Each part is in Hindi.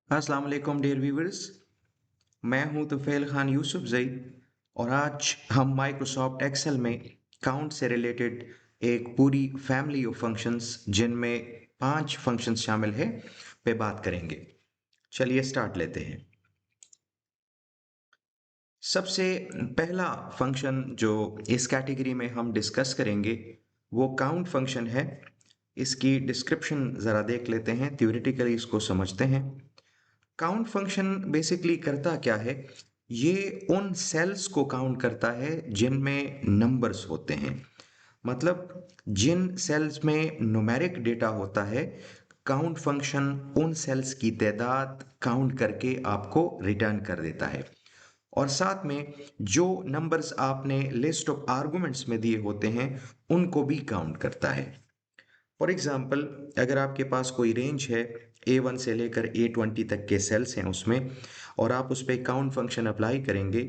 अस्सलाम वालेकुम डियर व्यूअर्स। मैं हूं तुफैल खान यूसुफ जई और आज हम माइक्रोसॉफ्ट एक्सेल में काउंट से रिलेटेड एक पूरी फैमिली ऑफ फंक्शंस जिनमें 5 फंक्शंस शामिल है पे बात करेंगे। चलिए स्टार्ट लेते हैं। सबसे पहला फंक्शन जो इस कैटेगरी में हम डिस्कस करेंगे वो काउंट फंक्शन है। इसकी डिस्क्रिप्शन ज़रा देख लेते हैं, थ्योरेटिकली इसको समझते हैं। काउंट फंक्शन बेसिकली करता क्या है? ये उन सेल्स को काउंट करता है जिनमें नंबर्स होते हैं। मतलब जिन सेल्स में न्यूमेरिक डेटा होता है, काउंट फंक्शन उन सेल्स की तादाद काउंट करके आपको रिटर्न कर देता है और साथ में जो नंबर्स आपने लिस्ट ऑफ आर्गुमेंट्स में दिए होते हैं उनको भी काउंट करता है। फॉर एग्जाम्पल, अगर आपके पास कोई रेंज है A1 से लेकर A20 तक के सेल्स हैं उसमें और आप उस पर काउंट फंक्शन अप्लाई करेंगे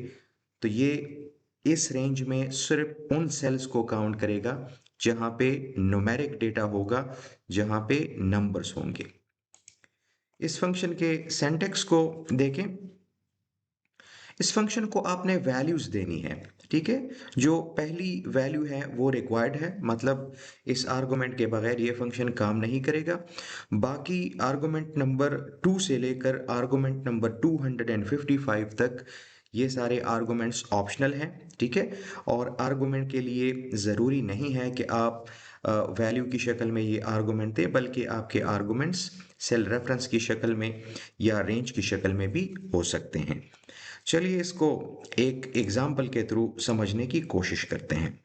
तो ये इस रेंज में सिर्फ उन सेल्स को काउंट करेगा जहां पे न्यूमेरिक डेटा होगा, जहां पे नंबर्स होंगे। इस फंक्शन के सिंटैक्स को देखें। इस फंक्शन को आपने वैल्यूज देनी है, ठीक है। जो पहली वैल्यू है वो रिक्वायर्ड है, मतलब इस आर्गुमेंट के बगैर ये फंक्शन काम नहीं करेगा। बाकी आर्गुमेंट नंबर 2 से लेकर आर्गुमेंट नंबर 255 तक ये सारे आर्गुमेंट्स ऑप्शनल हैं, ठीक है। और आर्गुमेंट के लिए ज़रूरी नहीं है कि आप वैल्यू की शक्ल में ये आर्गुमेंट दें, बल्कि आपके आर्गुमेंट्स सेल रेफरेंस की शक्ल में या रेंज की शक्ल में भी हो सकते हैं। चलिए इसको एक एग्जाम्पल के थ्रू समझने की कोशिश करते हैं।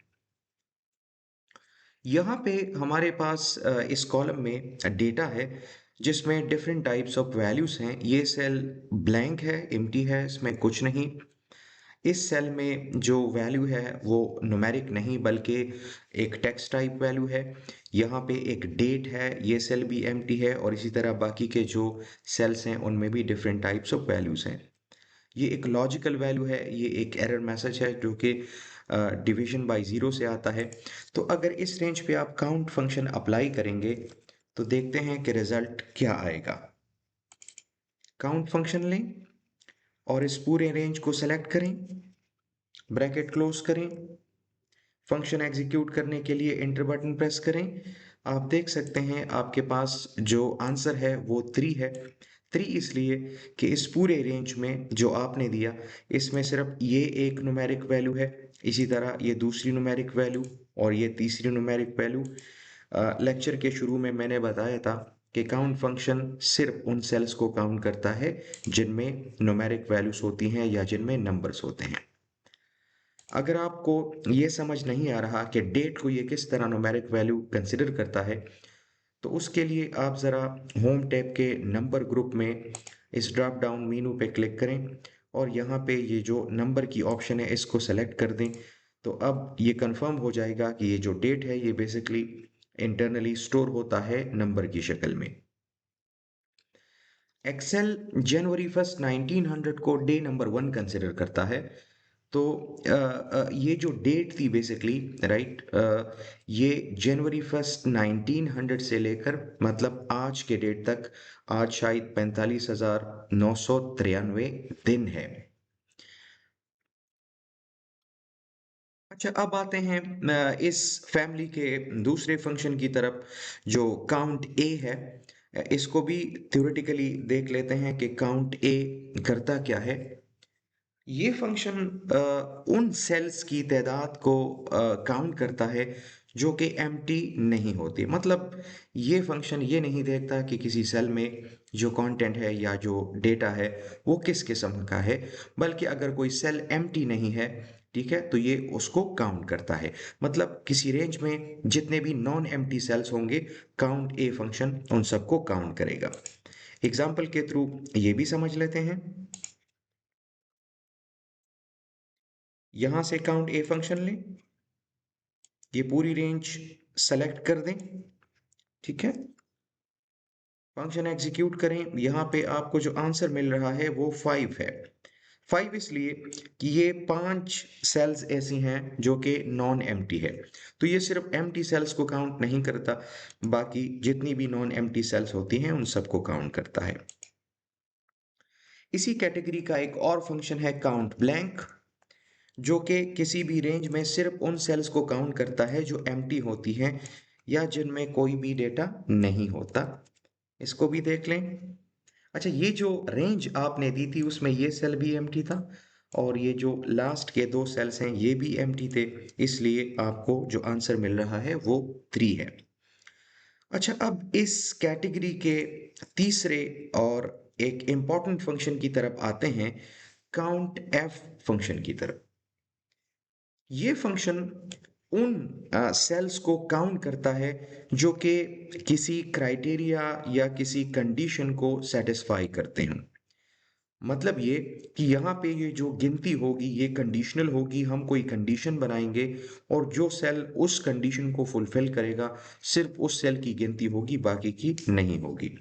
यहाँ पे हमारे पास इस कॉलम में डेटा है जिसमें डिफरेंट टाइप्स ऑफ वैल्यूज हैं। ये सेल ब्लैंक है, एम्प्टी है, इसमें कुछ नहीं। इस सेल में जो वैल्यू है वो न्यूमेरिक नहीं बल्कि एक टेक्स्ट टाइप वैल्यू है। यहाँ पे एक डेट है, ये सेल भी एम्प्टी है और इसी तरह बाकी के जो सेल्स हैं उनमें भी डिफरेंट टाइप्स ऑफ वैल्यूज हैं। ये एक लॉजिकल वैल्यू है, ये एक एरर मैसेज है जो कि डिवीजन बाय ज़ीरो से आता है। तो अगर इस रेंज पे आप काउंट फंक्शन अप्लाई करेंगे तो देखते हैं कि रिजल्ट क्या आएगा। काउंट फंक्शन लें और इस पूरे रेंज को सेलेक्ट करें, ब्रैकेट क्लोज करें। फंक्शन एग्जीक्यूट करने के लिए एंटर बटन प्रेस करें। आप देख सकते हैं आपके पास जो आंसर है वो 3 है। 3 इसलिए कि इस पूरे रेंज में जो आपने दिया इसमें सिर्फ ये एक न्यूमेरिक वैल्यू है, इसी तरह ये दूसरी न्यूमेरिक वैल्यू और ये तीसरी न्यूमेरिक वैल्यू। लेक्चर के शुरू में मैंने बताया था कि काउंट फंक्शन सिर्फ उन सेल्स को काउंट करता है जिनमें न्यूमेरिक वैल्यूज होती हैं या जिनमें नंबर्स होते हैं। अगर आपको ये समझ नहीं आ रहा कि डेट को ये किस तरह न्यूमेरिक वैल्यू कंसिडर करता है तो उसके लिए आप ज़रा होम टैब के नंबर ग्रुप में इस ड्रॉप डाउन मेनू पे क्लिक करें और यहाँ पे ये जो नंबर की ऑप्शन है इसको सेलेक्ट कर दें। तो अब ये कंफर्म हो जाएगा कि ये जो डेट है ये बेसिकली इंटरनली स्टोर होता है नंबर की शक्ल में। एक्सेल जनवरी 1 1900 को डे नंबर 1 कंसिडर करता है। तो ये जो डेट थी बेसिकली, राइट, ये जनवरी 1 1900 से लेकर मतलब आज के डेट तक, आज शायद 45,993 दिन है। अच्छा, अब आते हैं इस फैमिली के दूसरे फंक्शन की तरफ जो काउंट ए है। इसको भी थ्योरेटिकली देख लेते हैं कि काउंट ए करता क्या है। ये फंक्शन उन सेल्स की तादाद को काउंट करता है जो कि एम्प्टी नहीं होती। मतलब ये फंक्शन ये नहीं देखता कि किसी सेल में जो कंटेंट है या जो डेटा है वो किस किस्म का है, बल्कि अगर कोई सेल एम्प्टी नहीं है, ठीक है, तो ये उसको काउंट करता है। मतलब किसी रेंज में जितने भी नॉन एम्प्टी सेल्स होंगे, काउंट ए फंक्शन उन सबको काउंट करेगा। एग्जाम्पल के थ्रू ये भी समझ लेते हैं। यहां से काउंट ए फंक्शन लें, ये पूरी रेंज सेलेक्ट कर दें, ठीक है। फंक्शन एग्जीक्यूट करें। यहाँ पे आपको जो आंसर मिल रहा है वो 5 है। 5 इसलिए कि ये 5 सेल्स ऐसी हैं जो कि नॉन एम्प्टी है। तो ये सिर्फ एम्प्टी सेल्स को काउंट नहीं करता, बाकी जितनी भी नॉन एम्प्टी सेल्स होती हैं उन सबको काउंट करता है। इसी कैटेगरी का एक और फंक्शन है काउंट ब्लैंक, जो कि किसी भी रेंज में सिर्फ उन सेल्स को काउंट करता है जो एम्प्टी होती हैं या जिनमें कोई भी डेटा नहीं होता। इसको भी देख लें। अच्छा, ये जो रेंज आपने दी थी उसमें ये सेल भी एम्प्टी था और ये जो लास्ट के दो सेल्स हैं ये भी एम्प्टी थे, इसलिए आपको जो आंसर मिल रहा है वो 3 है। अच्छा, अब इस कैटेगरी के तीसरे और एक इम्पॉर्टेंट फंक्शन की तरफ आते हैं, काउंट एफ फंक्शन की तरफ। ये फंक्शन उन सेल्स को काउंट करता है जो कि किसी क्राइटेरिया या किसी कंडीशन को सेटिस्फाई करते हैं। मतलब ये कि यहाँ पे ये जो गिनती होगी ये कंडीशनल होगी, हम कोई कंडीशन बनाएंगे और जो सेल उस कंडीशन को फुलफिल करेगा सिर्फ उस सेल की गिनती होगी, बाकी की नहीं होगी।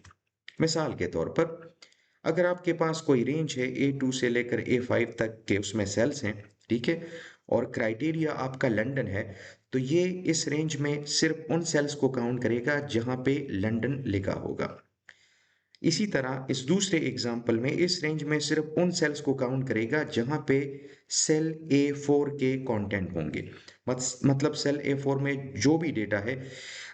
मिसाल के तौर पर अगर आपके पास कोई रेंज है A2 से लेकर A5 तक के उसमें सेल्स हैं, ठीक है, और क्राइटेरिया आपका लंदन है, तो ये इस रेंज में सिर्फ उन सेल्स को काउंट करेगा जहां पे लंदन लिखा होगा। इसी तरह इस दूसरे एग्जाम्पल में इस रेंज में सिर्फ उन सेल्स को काउंट करेगा जहां पे सेल A4 के कंटेंट होंगे। मतलब सेल A4 में जो भी डेटा है,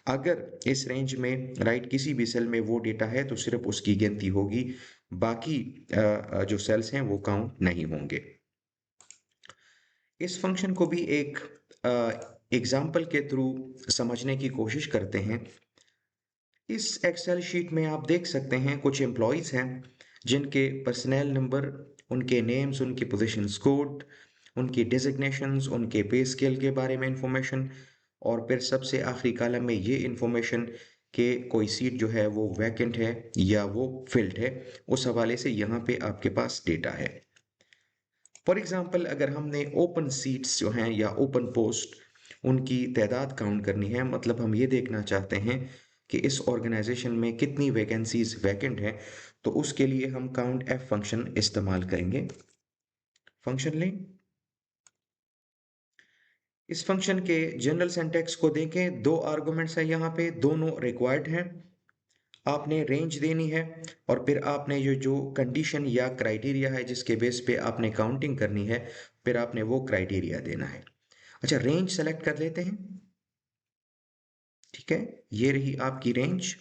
अगर इस रेंज में राइट किसी भी सेल में वो डेटा है तो सिर्फ उसकी गिनती होगी, बाकी जो सेल्स हैं वो काउंट नहीं होंगे। इस फंक्शन को भी एक एग्जाम्पल के थ्रू समझने की कोशिश करते हैं। इस एक्सेल शीट में आप देख सकते हैं कुछ एम्प्लॉयज़ हैं जिनके पर्सनल नंबर, उनके नेम्स, उनके पोजीशंस कोड, उनकी डेजिग्नेशंस, उनके पे स्केल के बारे में इंफॉर्मेशन, और फिर सबसे आखिरी कॉलम में ये इंफॉर्मेशन कि कोई सीट जो है वो वैकेंट है या वो फिल्ड है। उस हवाले से यहाँ पे आपके पास डेटा है। फॉर एग्जांपल अगर हमने ओपन सीट्स जो हैं या ओपन पोस्ट उनकी तादाद काउंट करनी है, मतलब हम ये देखना चाहते हैं कि इस ऑर्गेनाइजेशन में कितनी वैकेंसीज वैकेंट हैं, तो उसके लिए हम काउंट एफ फंक्शन इस्तेमाल करेंगे। फंक्शन लें। इस फंक्शन के जनरल सिंटैक्स को देखें, दो आर्गुमेंट्स हैं यहाँ पे, दोनों रिक्वायर्ड हैं। आपने रेंज देनी है और फिर आपने ये जो कंडीशन या क्राइटेरिया है जिसके बेस पे आपने काउंटिंग करनी है, फिर आपने वो क्राइटेरिया देना है। अच्छा, रेंज सेलेक्ट कर लेते हैं। ठीक है, ये रही आपकी रेंज।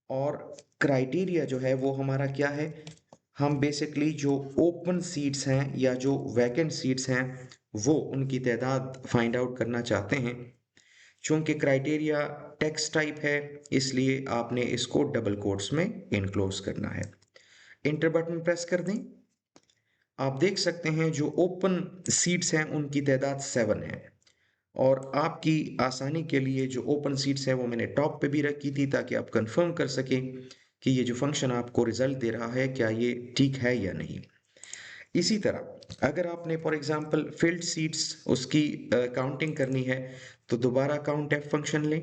और क्राइटेरिया जो है वो हमारा क्या है, हम बेसिकली जो ओपन सीट्स हैं या जो वैकेंट सीट्स हैं वो उनकी तादाद फाइंड आउट करना चाहते हैं। चूंकि क्राइटेरिया टेक्स्ट टाइप है, इसलिए आपने इसको डबल कोट्स में इनक्लोज करना है। इंटर बटन प्रेस कर दें। आप देख सकते हैं जो ओपन सीट्स हैं उनकी तादाद 7 है। और आपकी आसानी के लिए जो ओपन सीट्स हैं वो मैंने टॉप पे भी रखी थी ताकि आप कंफर्म कर सकें कि ये जो फंक्शन आपको रिजल्ट दे रहा है क्या ये ठीक है या नहीं। इसी तरह अगर आपने फॉर एग्जांपल फील्ड सीट्स उसकी काउंटिंग करनी है, तो दोबारा काउंट एफ फंक्शन लें,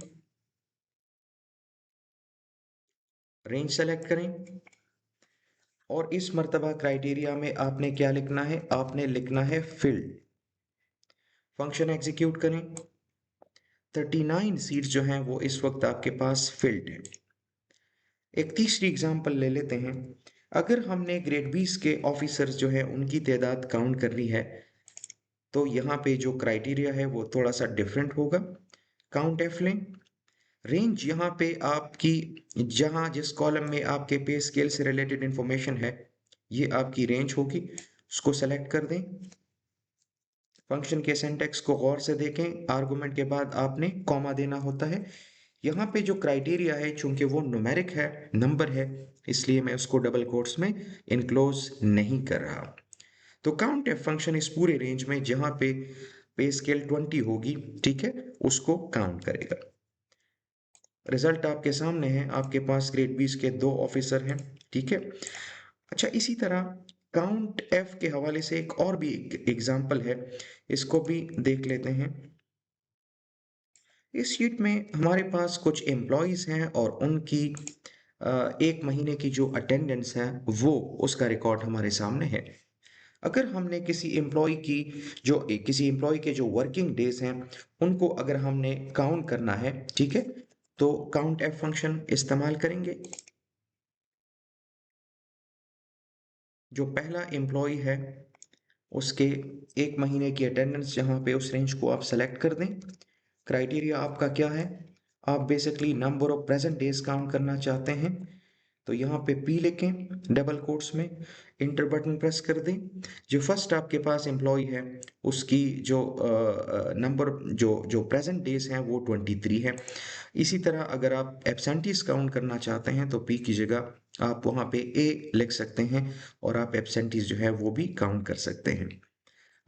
रेंज सेलेक्ट करें और इस मर्तबा क्राइटेरिया में आपने क्या लिखना है, आपने लिखना है फील्ड। फंक्शन एग्जीक्यूट करें। 39 सीट्स जो हैं वो इस वक्त आपके पास फील्ड है। एक तीसरी एग्जांपल ले लेते हैं। अगर हमने ग्रेड 20 के ऑफिसर्स जो है उनकी तादाद काउंट करनी है, तो यहाँ पे जो क्राइटेरिया है वो थोड़ा सा डिफरेंट होगा। काउंट एफ लें। रेंज यहाँ पे आपकी जहाँ जिस कॉलम में आपके पे स्केल से रिलेटेड इंफॉर्मेशन है ये आपकी रेंज होगी, उसको सेलेक्ट कर दें। फंक्शन के सिंटैक्स को गौर से देखें, आर्गुमेंट के बाद आपने कॉमा देना होता है। यहाँ पे जो क्राइटेरिया है चूंकि वो न्यूमेरिक है, नंबर है, इसलिए मैं उसको डबल कोट्स में इनक्लोज नहीं कर रहा। तो काउंट एफ फंक्शन इस पूरे रेंज में जहाँ पे स्केल 20 होगी, ठीक है, उसको काउंट करेगा। रिजल्ट आपके सामने है, आपके पास ग्रेड 20 के 2 ऑफिसर हैं। ठीक है। अच्छा, इसी तरह काउंट एफ के हवाले से एक और भी एग्जाम्पल है, इसको भी देख लेते हैं। इस शीट में हमारे पास कुछ एम्प्लॉयज हैं और उनकी एक महीने की जो अटेंडेंस है वो उसका रिकॉर्ड हमारे सामने है। अगर हमने किसी एम्प्लॉय के जो वर्किंग डेज हैं उनको अगर हमने काउंट करना है, ठीक है, तो काउंट एफ फंक्शन इस्तेमाल करेंगे। जो पहला एम्प्लॉय है उसके 1 महीने की अटेंडेंस जहाँ पे उस रेंज को आप सेलेक्ट कर दें। क्राइटेरिया आपका क्या है? आप basically number of present days count करना चाहते हैं, तो यहाँ पे पी लिखें डबल कोट्स में, इंटर बटन प्रेस कर दें। जो फर्स्ट आपके पास एम्प्लॉय है उसकी जो नंबर जो जो प्रेजेंट डेज हैं वो 23 है। इसी तरह अगर आप एब्सेंटीज काउंट करना चाहते हैं तो पी की जगह आप वहाँ पे ए लिख सकते हैं और आप एब्सेंटीज जो है वो भी काउंट कर सकते हैं।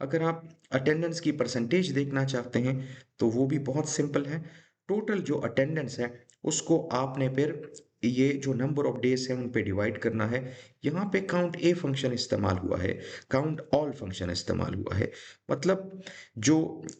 अगर आप अटेंडेंस की परसेंटेज देखना चाहते हैं तो वो भी बहुत सिंपल है। टोटल जो अटेंडेंस है उसको आपने फिर ये जो नंबर ऑफ डेज है उन पे डिवाइड करना है। यहाँ पे काउंट ए फंक्शन इस्तेमाल हुआ है, काउंट ऑल फंक्शन इस्तेमाल हुआ है। मतलब जो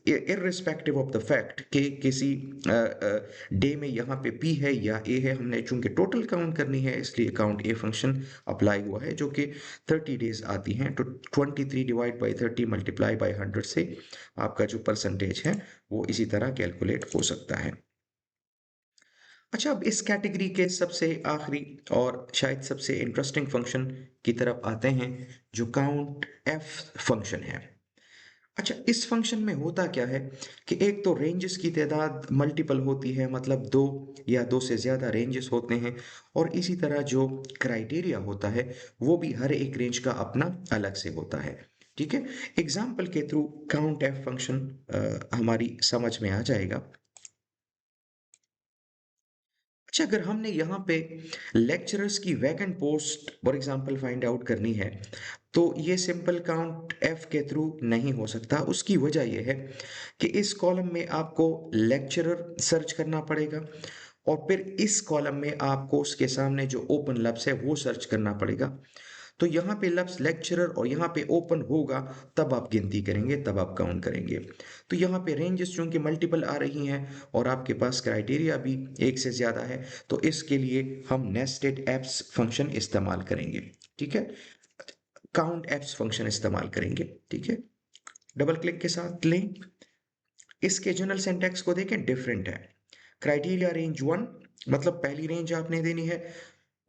इररिस्पेक्टिव ऑफ द फैक्ट कि किसी डे में यहाँ पे पी है या ए है, हमने चूंकि टोटल काउंट करनी है इसलिए काउंट ए फंक्शन अप्लाई हुआ है जो कि 30 डेज आती हैं। तो 23 डिवाइड बाई 30 मल्टीप्लाई बाई 100 से आपका जो परसेंटेज है वो इसी तरह कैलकुलेट हो सकता है। अच्छा, अब इस कैटेगरी के सबसे आखिरी और शायद सबसे इंटरेस्टिंग फंक्शन की तरफ आते हैं जो काउंट एफ फंक्शन है। अच्छा, इस फंक्शन में होता क्या है कि एक तो रेंजेस की तादाद मल्टीपल होती है, मतलब दो या दो से ज़्यादा रेंजेस होते हैं, और इसी तरह जो क्राइटेरिया होता है वो भी हर एक रेंज का अपना अलग से होता है। ठीक है, एग्जाम्पल के थ्रू काउंट एफ फंक्शन हमारी समझ में आ जाएगा। अच्छा, अगर हमने यहाँ पे लेक्चरर्स की vacant post for example find out करनी है तो ये सिंपल काउंट एफ के थ्रू नहीं हो सकता। उसकी वजह यह है कि इस कॉलम में आपको लेक्चरर सर्च करना पड़ेगा और फिर इस कॉलम में आपको उसके सामने जो ओपन लब्स है वो सर्च करना पड़ेगा। तो यहाँ पे लफ्ज़ लेक्चरर और यहाँ पे ओपन होगा तब आप गिनती करेंगे, तब आप काउंट करेंगे। तो यहाँ पे रेंजेस चूंकि मल्टीपल आ रही हैं और आपके पास क्राइटेरिया भी एक से ज़्यादा है तो इसके लिए हम नेस्टेड एप्स फंक्शन इस्तेमाल करेंगे। ठीक है, काउंट एप्स फंक्शन इस्तेमाल करेंगे। ठीक है, डबल क्लिक के साथ लें, इसके जनरल सिंटैक्स को देखें, डिफरेंट है। क्राइटेरिया रेंज 1, मतलब पहली रेंज आपने देनी है,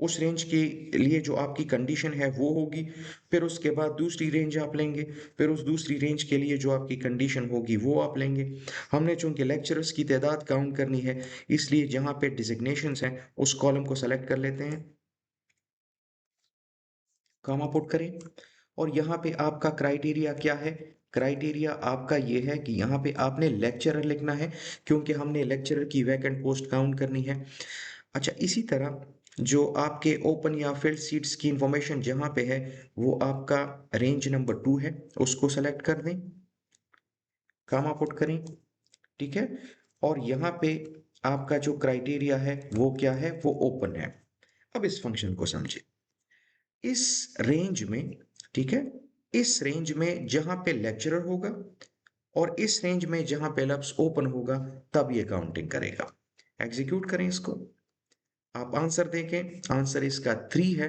उस रेंज के लिए जो आपकी कंडीशन है वो होगी। फिर उसके बाद दूसरी रेंज आप लेंगे, फिर उस दूसरी रेंज के लिए जो आपकी कंडीशन होगी वो आप लेंगे। हमने चूंकि लेक्चरर्स की तादाद काउंट करनी है इसलिए जहाँ पे डिजिग्नेशंस हैं उस कॉलम को सेलेक्ट कर लेते हैं, कॉमा पुट करें, और यहाँ पे आपका क्राइटेरिया क्या है? क्राइटेरिया आपका ये है कि यहाँ पे आपने लेक्चरर लिखना है क्योंकि हमने लेक्चरर की वैकेंट पोस्ट काउंट करनी है। अच्छा, इसी तरह जो आपके ओपन या फिल्ड सीट्स की इंफॉर्मेशन जहाँ पे है वो आपका रेंज नंबर 2 है, उसको सेलेक्ट कर दें, कामा पुट करें। ठीक है, और यहाँ पे आपका जो क्राइटेरिया है वो क्या है? वो ओपन है। अब इस फंक्शन को समझे, इस रेंज में, ठीक है, इस रेंज में जहां पे लेक्चरर होगा और इस रेंज में जहां पे लफ्ज ओपन होगा तब ये काउंटिंग करेगा। एग्जीक्यूट करें इसको, आप आंसर देखें, आंसर इसका 3 है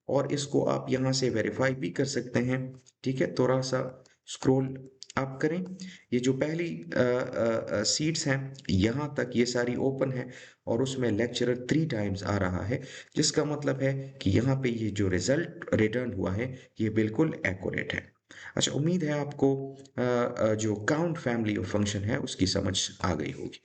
और इसको आप यहां से वेरीफाई भी कर सकते हैं। ठीक है, थोड़ा सा स्क्रॉल अप करें, ये जो पहली सीट्स हैं यहाँ तक ये सारी ओपन है और उसमें लेक्चरर 3 टाइम्स आ रहा है, जिसका मतलब है कि यहाँ पे ये जो रिजल्ट रिटर्न हुआ है ये बिल्कुल एक्यूरेट है। अच्छा, उम्मीद है आपको जो काउंट फैमिली ऑफ फंक्शन है उसकी समझ आ गई होगी।